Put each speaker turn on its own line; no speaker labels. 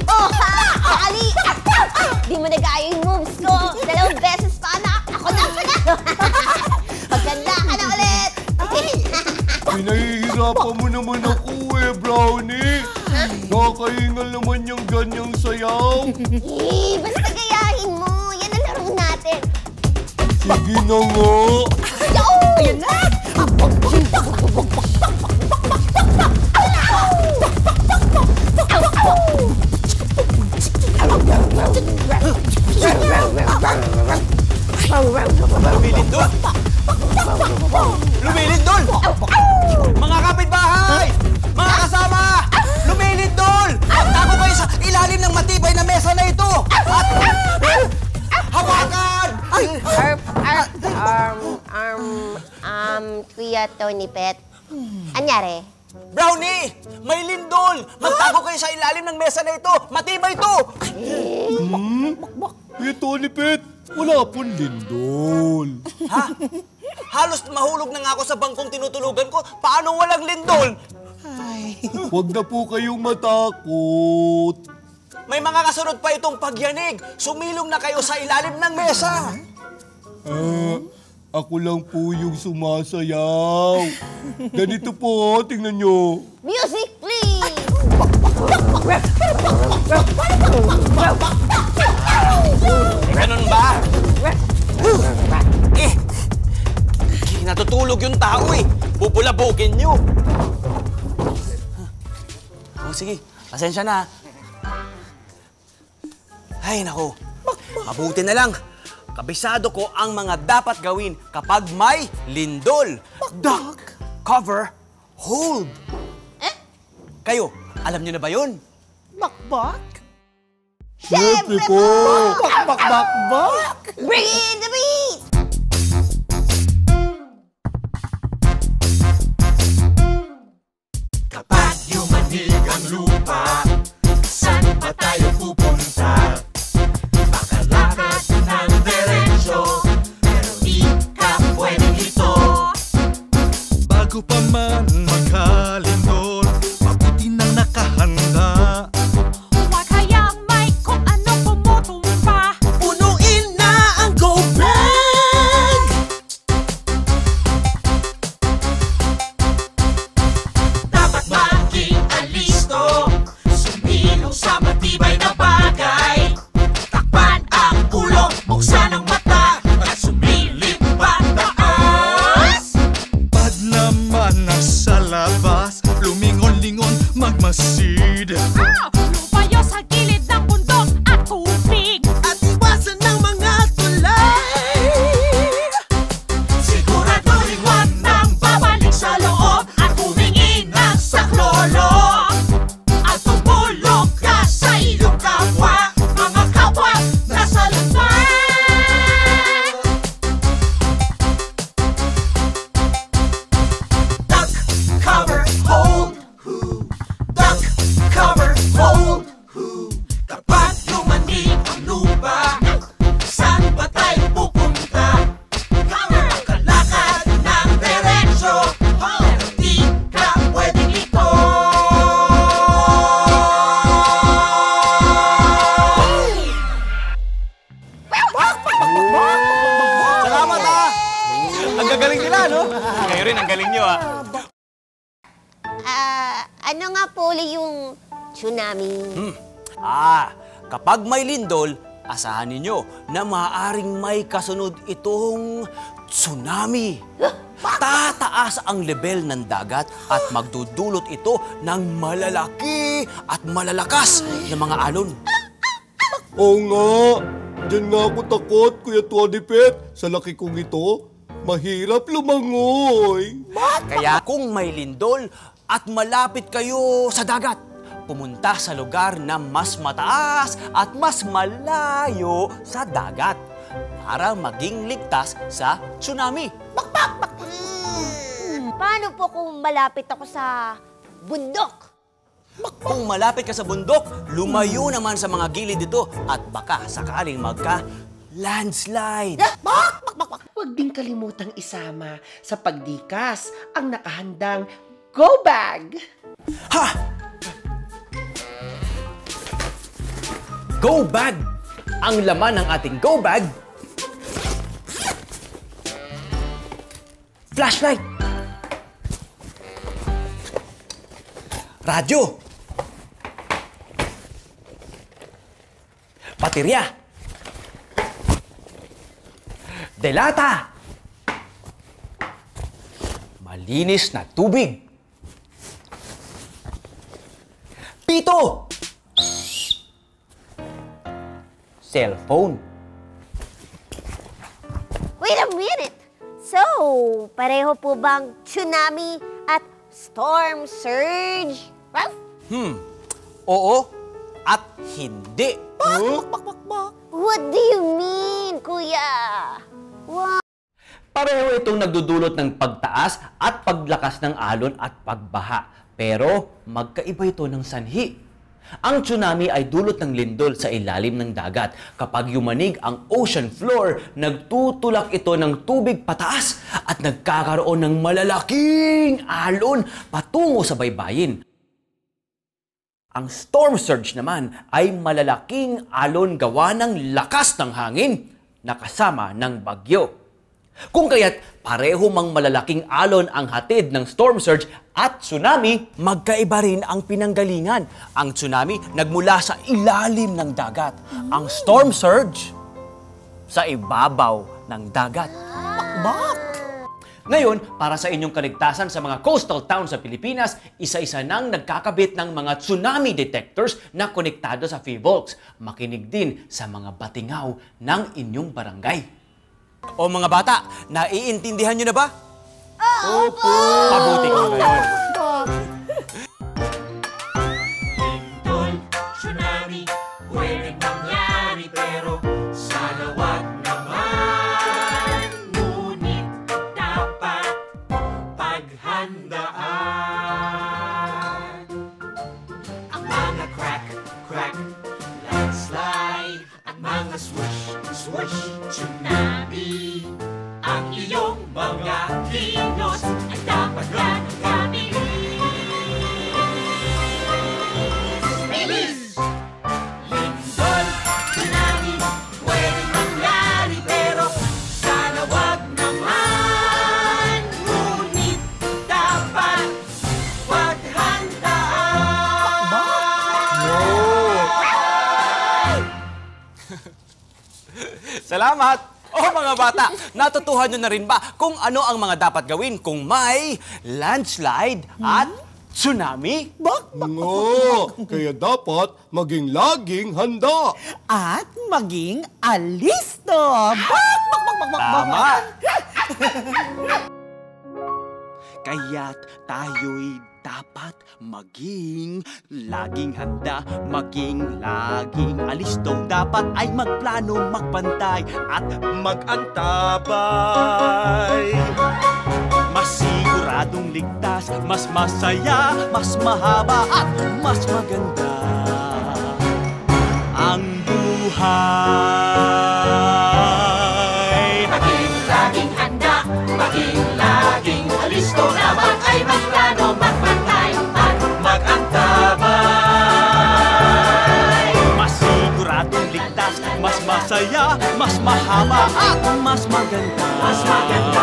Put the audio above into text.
Oh, ha! Ali! Di mo nagaya yung moves ko. 2 beses pa, anak. Ako na pala. Maganda ka na ulit.
Pinahihirapan mo naman ako Brownie. Nakakahingal naman yung ganyang sayaw.
Basta gayahin mo. Yan ang laro natin.
Sige na nga.
Ayan na!
Lumilindol! Lumilindol! Mga kapitbahay! Mga kasama! Lumilindol! Tago kayo sa ilalim ng matibay na mesa na ito! At hawakan!
Kuya Tony Pet. Anyari?
Brownie! May lindol! Magtago kayo sa ilalim ng mesa na ito! Matibay ito!
Kuya Tony Pet, wala pong lindol.
Ha? Halos mahulog na nga ako sa bangkong tinutulugan ko. Paano walang lindol?
Huwag na po kayong matakot.
May mga kasunod pa itong pagyanig. Sumilong na kayo sa ilalim ng mesa.
Ako lang po yung sumasayaw. Ganito po, tingnan nyo.
Music, please!
Ganun ba? Natutulog yung tao eh. Bubulabugin nyo. Oh, sige. Pasensya na. Ay, naku. Mabuti na lang. Kabisado ko ang mga dapat gawin kapag may lindol. Duck, cover, hold. Kayo, alam nyo na ba yun?
Bakbak?
Siyempre po!
Bakbak!
Bring in the beat!
Kapag yumanig ang lupa, saan ba tayo pupunta? Makalakad ng diretsyo, pero di ka pwedeng ito.
Bago pa man makalindol, mabuti nang nakahanda.
Huwag hayang may kung ano pumutumpa.
Punuin na ang go bag! Dapat maging alisto, sumilong sa matibay na bagay. Takpan ang ulo, buksan ang mata, at sumilip pataas.
Pag naman nasa labas, lumingon-lingon magmasid.
Lumayo sa gilid ng bundok at tubig.
At iwasan ng mga tulay. Siguraduhin huwag nang babalik sa loob at tumingin ng saklolo. At tumulong ka sa iyong kapwa, mga kapwa nasa labas. Duck, cover, hold. Duck, cover, hold. Kapag lumanig ang lupa, saan ba tayo pupunta? Makalakad ng diretsyo, pero di ka pwedeng ito.
Salamat ha! Ang gagaling nila, no? Kayo rin, ang galing nyo ha.
Ano nga po ulit yung tsunami?
Kapag may lindol, asahan ninyo na maaaring may kasunod itong tsunami. Tataas ang level ng dagat at magdudulot ito ng malalaki at malalakas na mga alon.
Oo nga. Diyan nga ako takot, Kuya Tony Pet. Sa laki kong ito, mahirap lumangoy.
Kaya kung may lindol at malapit kayo sa dagat, pumunta sa lugar na mas mataas at mas malayo sa dagat para maging ligtas sa tsunami.
Paano po kung malapit ako sa bundok?
Kung malapit ka sa bundok, lumayo naman sa mga gilid dito at baka sakaling magka-landslide.
huwag ding kalimutang isama sa pagdikas ang nakahandang go bag.
Ha! Go bag! Ang laman ng ating go bag, flashlight, radyo, baterya, delata, malinis na tubig, pito, cellphone.
Wait a minute! So, pareho po bang tsunami at storm surge? Ralph?
Oo at hindi.
What do you mean, Kuya? Wow.
Pareho itong nagdudulot ng pagtaas at paglakas ng alon at pagbaha. Pero magkaiba ito ng sanhi. Ang tsunami ay dulot ng lindol sa ilalim ng dagat. Kapag yumanig ang ocean floor, nagtutulak ito ng tubig pataas at nagkakaroon ng malalaking alon patungo sa baybayin. Ang storm surge naman ay malalaking alon gawa ng lakas ng hangin na kasama ng bagyo. Kung kaya't pareho mang malalaking alon ang hatid ng storm surge at tsunami, magkaiba rin ang pinanggalingan. Ang tsunami nagmula sa ilalim ng dagat. Ang storm surge sa ibabaw ng dagat. Bakbak! Ngayon, para sa inyong kaligtasan sa mga coastal towns sa Pilipinas, isa-isa nang nagkakabit ng mga tsunami detectors na konektado sa PHIVOLCS. Makinig din sa mga batingaw ng inyong barangay. O mga bata, naiintindihan nyo na ba?
Opo!
Pabuti ko ngayon.
Lindol, tsunami, pwedeng mangyari pero sana wag naman. Ngunit dapat paghandaan ang mga crack, landslide at mga swoosh, tsunami. Ang iyong mga kilos ay dapat ganang bilis! Lindol, tsunami, pwedeng mangyari pero sana wag naman. Ngunit dapat paghandaan.
Salamat! O mga bata, natutuhan nyo na rin ba kung ano ang mga dapat gawin kung may landslide at tsunami?
Nga, kaya dapat maging laging handa.
At maging alisto.
Tama!
Kaya't tayo'y dapat maging laging handa, maging laging alisto. Dapat ay magplano, magbantay at mag-antabay. Mas siguradong ligtas, mas masaya, mas mahaba at mas maganda ang buhay.
Maging laging handa, maging laging alisto. Dapat ay magplano, magbantay at mag-antabay.
Mas siguradong ligtas, mas masaya, mas mahaba at mas maganda.
Mas maganda